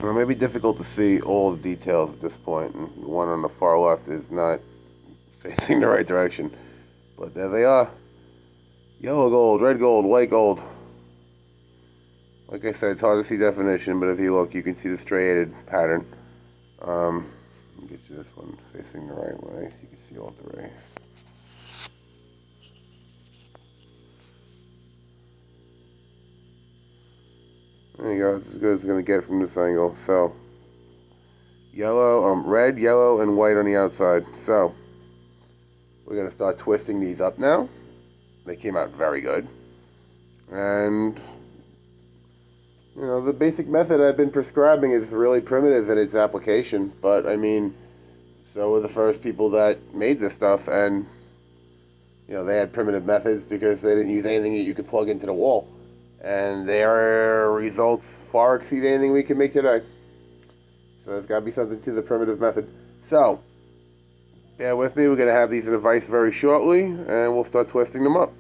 It may be difficult to see all the details at this point, and the one on the far left is not facing the right direction. But there they are. Yellow gold, red gold, white gold. Like I said, it's hard to see definition, but if you look, you can see the striated pattern. Let me get you this one facing the right way so you can see all three. There you go. It's as good as it's going to get from this angle. So, red, yellow, and white on the outside. So, we're going to start twisting these up now. They came out very good. And, you know, the basic method I've been prescribing is really primitive in its application. But, I mean, so were the first people that made this stuff. And, you know, they had primitive methods because they didn't use anything that you could plug into the wall. And their results far exceed anything we can make today. So there's got to be something to the primitive method. So, bear with me. We're going to have these in a vise very shortly, and we'll start twisting them up.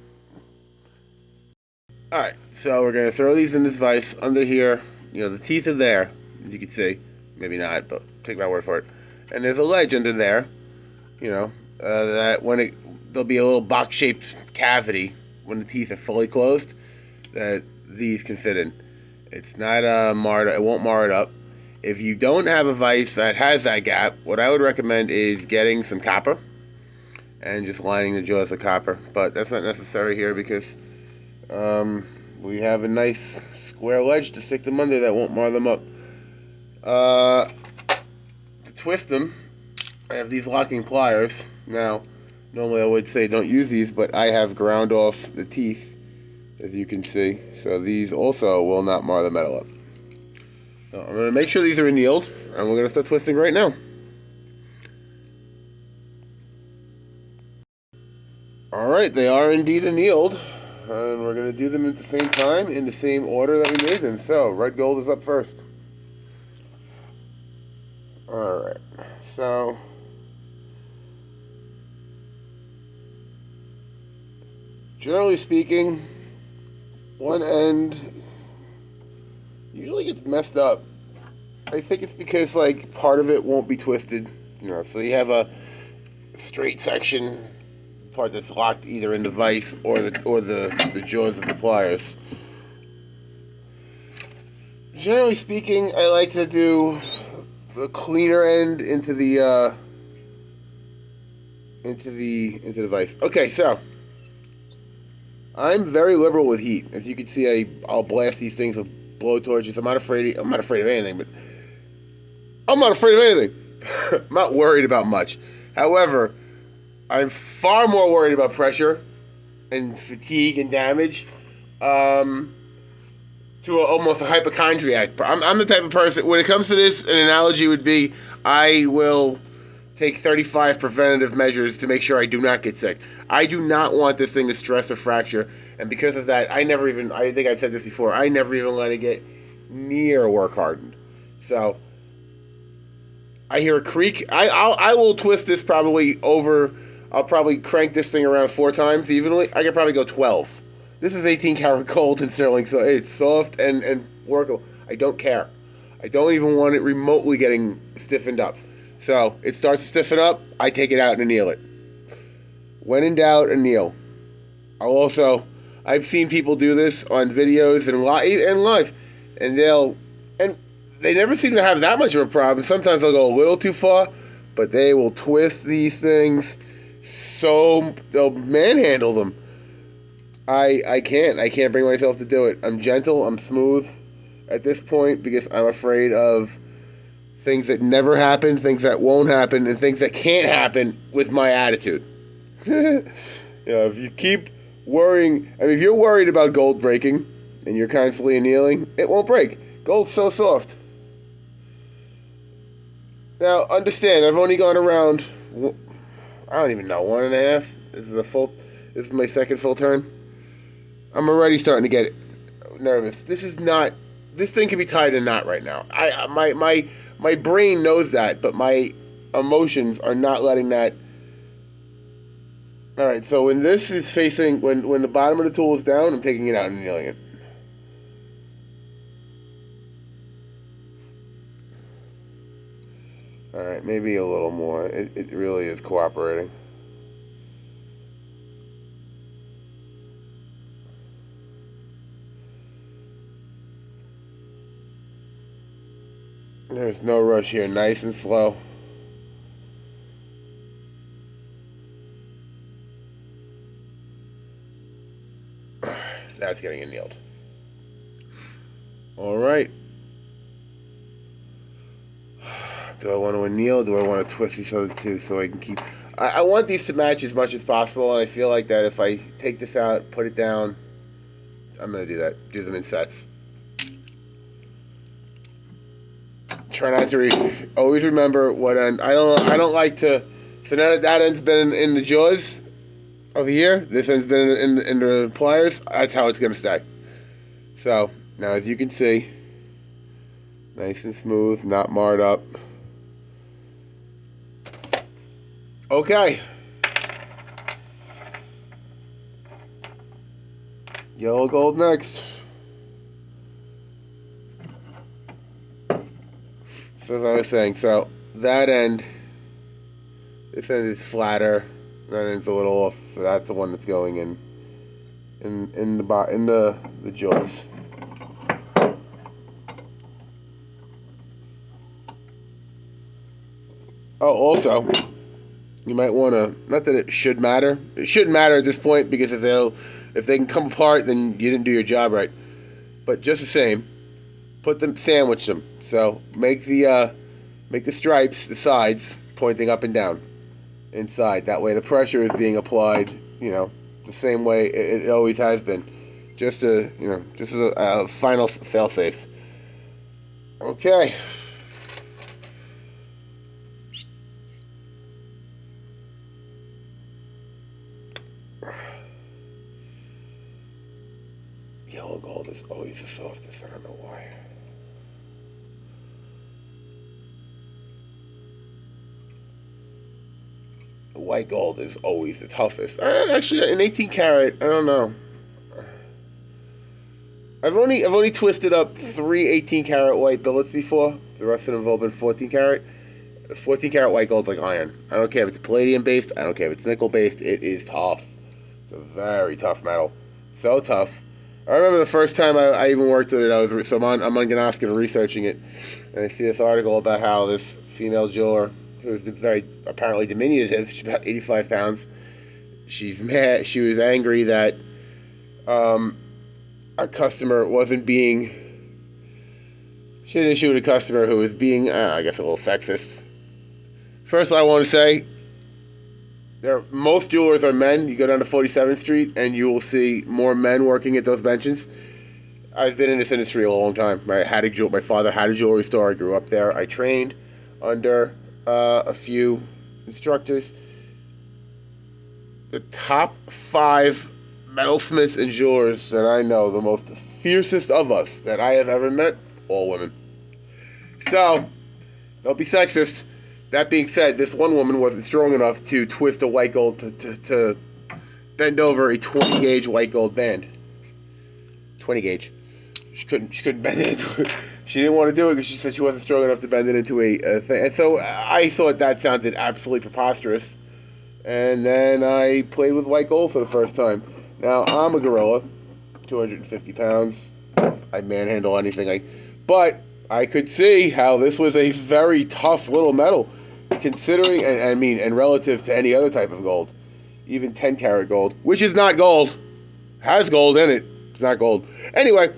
Alright, so we're going to throw these in this vise under here. You know, the teeth are there, as you can see. Maybe not, but take my word for it. And there's a ledge under there, you know, that there'll be a little box-shaped cavity when the teeth are fully closed that these can fit in. It's not marred. It won't mar it up. If you don't have a vise that has that gap, what I would recommend is getting some copper and just lining the jaws with copper. But that's not necessary here because we have a nice square ledge to stick them under that won't mar them up. To twist them, I have these locking pliers. Now, normally I would say don't use these, but I have ground off the teeth, as you can see. So these also will not mar the metal up. So I'm going to make sure these are annealed, and we're going to start twisting right now. Alright, they are indeed annealed, and we're going to do them at the same time, in the same order that we made them. So, red gold is up first. Alright, so generally speaking, one end usually gets messed up. I think it's because like part of it won't be twisted, you know. So you have a straight section part that's locked either in the vise or the jaws of the pliers. Generally speaking, I like to do the cleaner end into the vise. Okay, so I'm very liberal with heat. As you can see, I'll blast these things with blowtorches. I'm not afraid of anything, but I'm not afraid of anything. I'm not worried about much. However, I'm far more worried about pressure and fatigue and damage. Almost a hypochondriac. I'm the type of person, when it comes to this, an analogy would be I will take 35 preventative measures to make sure I do not get sick. I do not want this thing to stress or fracture, and because of that, I think I've said this before, I never even let it get near work hardened. So, I hear a creak. I will twist this I'll probably crank this thing around 4 times evenly. I could probably go 12. This is 18 karat gold and sterling, so it's soft and workable. I don't care. I don't even want it remotely getting stiffened up. So it starts to stiffen up, I take it out and anneal it. When in doubt, anneal. I've seen people do this on videos and live, and they never seem to have that much of a problem. Sometimes they'll go a little too far, but they will twist these things so they'll manhandle them. I can't bring myself to do it. I'm gentle, I'm smooth at this point because I'm afraid of things that never happen, things that won't happen, and things that can't happen with my attitude. If you keep worrying, if you're worried about gold breaking and you're constantly annealing, it won't break. Gold's so soft. Now, understand, I've only gone around, I don't even know, 1.5. This is my second full turn. I'm already starting to get nervous. This thing can be tied in a knot right now. My brain knows that, but my emotions are not letting that. All right, so when this is facing, when the bottom of the tool is down, I'm taking it out and annealing it. Alright, maybe a little more. It really is cooperating. There's no rush here. Nice and slow. That's getting annealed. Alright. Do I want to anneal? Do I want to twist these other two so I can keep... I want these to match as much as possible, and I feel like that if I take this out, put it down, I'm going to do that. Do them in sets. Try not to always remember what end. I don't like to... So now that end's been in the jaws over here, this end's been in the pliers, that's how it's going to stay. So, now as you can see, nice and smooth, not marred up. Okay. Yellow gold next. So as I was saying, so that end, this end is flatter, that end's a little off, so that's the one that's going in the jaws. Oh, also, you might want to, not that it should matter. It shouldn't matter at this point, because if they can come apart, then you didn't do your job right. But just the same, sandwich them. So make the stripes, the sides, pointing up and down inside. That way the pressure is being applied, the same way it always has been. Just as a final fail-safe. Okay. Yellow gold is always the softest. I don't know why. White gold is always the toughest. Actually, an 18 karat, I don't know. I've only twisted up 3 18 karat white billets before. The rest of them have all been 14 karat. 14 karat white gold's like iron. I don't care if it's palladium based. I don't care if it's nickel based. It is tough. It's a very tough metal. So tough. I remember the first time I even worked with it. I'm on Gane researching it, and I see this article about how this female jeweler, who's very apparently diminutive, she's about 85 pounds. She's mad. She was angry that our customer wasn't being. She had an issue with a customer who was being, I guess, a little sexist. First, I want to say, most jewelers are men. You go down to 47th Street, and you will see more men working at those benches. I've been in this industry a long time. My father had a jewelry store. I grew up there. I trained under a few instructors. The top 5 metalsmiths and jewelers that I know, the most fiercest of us that I have ever met, all women. So, don't be sexist. That being said, this one woman wasn't strong enough to twist a white gold to bend over a 20 gauge white gold band. 20 gauge. She couldn't bend it into it. She didn't want to do it because she said she wasn't strong enough to bend it into a thing. And so I thought that sounded absolutely preposterous. And then I played with white gold for the first time. Now, I'm a gorilla, 250 pounds. I manhandle anything. But I could see how this was a very tough little metal, considering, and relative to any other type of gold. Even 10 karat gold, which is not gold. Has gold in it. It's not gold. Anyway.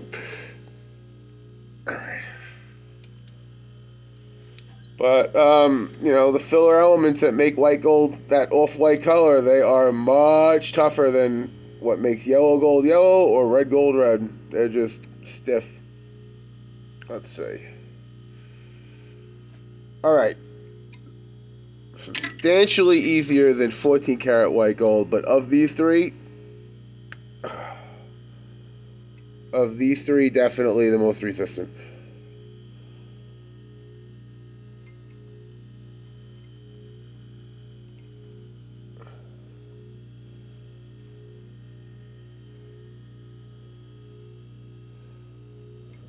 But, the filler elements that make white gold that off-white color, they are much tougher than what makes yellow gold yellow or red gold red. They're just stiff. Let's see. Alright. Substantially easier than 14 karat white gold, but of these three, definitely the most resistant.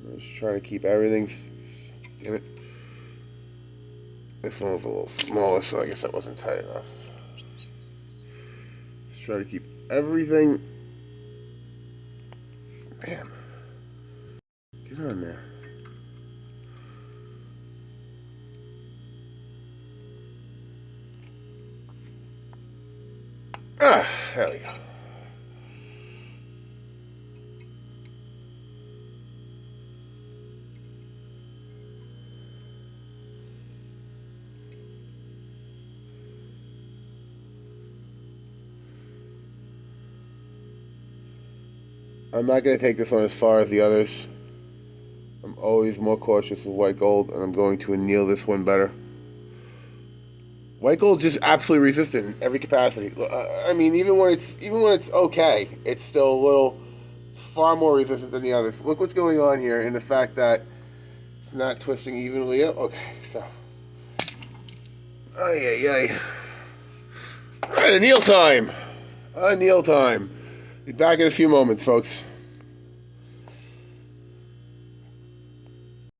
I'm just trying to keep everything. Damn it. This one was a little smaller, so I guess that wasn't tight enough. Let's try to keep everything. Bam. Get on there. Ah, there we go. I'm not going to take this one as far as the others. I'm always more cautious with white gold, and I'm going to anneal this one better. White gold just absolutely resistant in every capacity. I mean, even when it's okay, it's still a little far more resistant than the others. Look what's going on here in the fact that it's not twisting evenly up. Okay, so. Ay. All right, anneal time. Anneal time. Be back in a few moments, folks.